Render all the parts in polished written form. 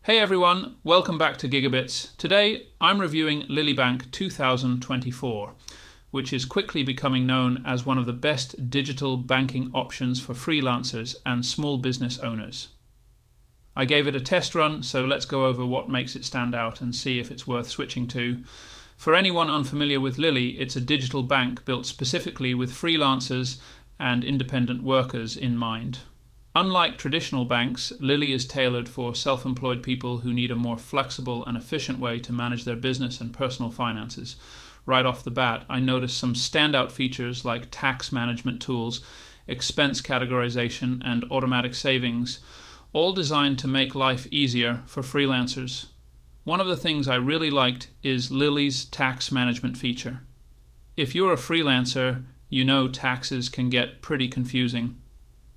Hey everyone, welcome back to Gigabits. Today I'm reviewing Lilybank 2024, which is quickly becoming known as one of the best digital banking options for freelancers and small business owners. I gave it a test run, so let's go over what makes it stand out and see if it's worth switching to. For anyone unfamiliar with Lily, it's a digital bank built specifically with freelancers and independent workers in mind. Unlike traditional banks, Lily is tailored for self-employed people who need a more flexible and efficient way to manage their business and personal finances. Right off the bat, I noticed some standout features like tax management tools, expense categorization, and automatic savings, all designed to make life easier for freelancers. One of the things I really liked is Lily's tax management feature. If you're a freelancer, you know taxes can get pretty confusing.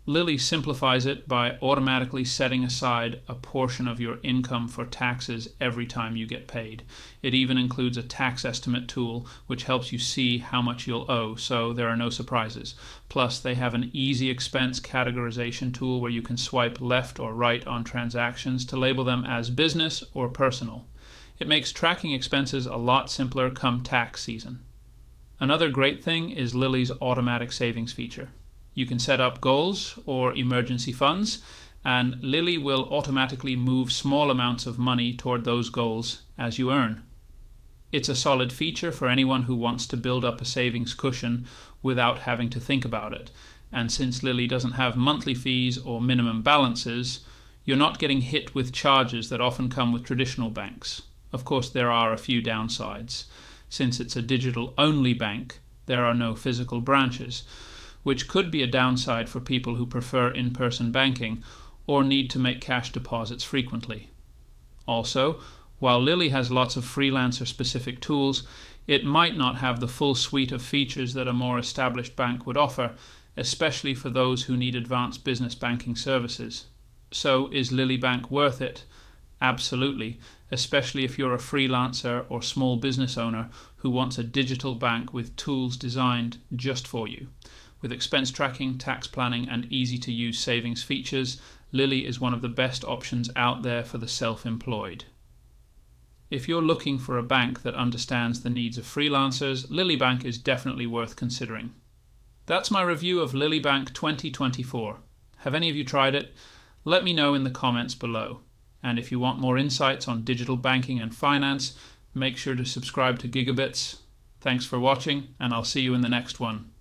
Lily simplifies it by automatically setting aside a portion of your income for taxes every time you get paid. It even includes a tax estimate tool which helps you see how much you'll owe, so there are no surprises. Plus, they have an easy expense categorization tool where you can swipe left or right on transactions to label them as business or personal. It makes tracking expenses a lot simpler come tax season. Another great thing is Lily's automatic savings feature. You can set up goals or emergency funds, and Lily will automatically move small amounts of money toward those goals as you earn. It's a solid feature for anyone who wants to build up a savings cushion without having to think about it. And since Lily doesn't have monthly fees or minimum balances, you're not getting hit with charges that often come with traditional banks. Of course, there are a few downsides. Since it's a digital-only bank, there are no physical branches, which could be a downside for people who prefer in-person banking or need to make cash deposits frequently. Also, while Lily has lots of freelancer-specific tools, it might not have the full suite of features that a more established bank would offer, especially for those who need advanced business banking services. So, is Lilybank worth it? Absolutely, especially if you're a freelancer or small business owner who wants a digital bank with tools designed just for you. With expense tracking, tax planning, and easy-to-use savings features, Lily is one of the best options out there for the self-employed. If you're looking for a bank that understands the needs of freelancers, Lilybank is definitely worth considering. That's my review of Lilybank 2024. Have any of you tried it? Let me know in the comments below. And if you want more insights on digital banking and finance, make sure to subscribe to Gigabits. Thanks for watching, and I'll see you in the next one.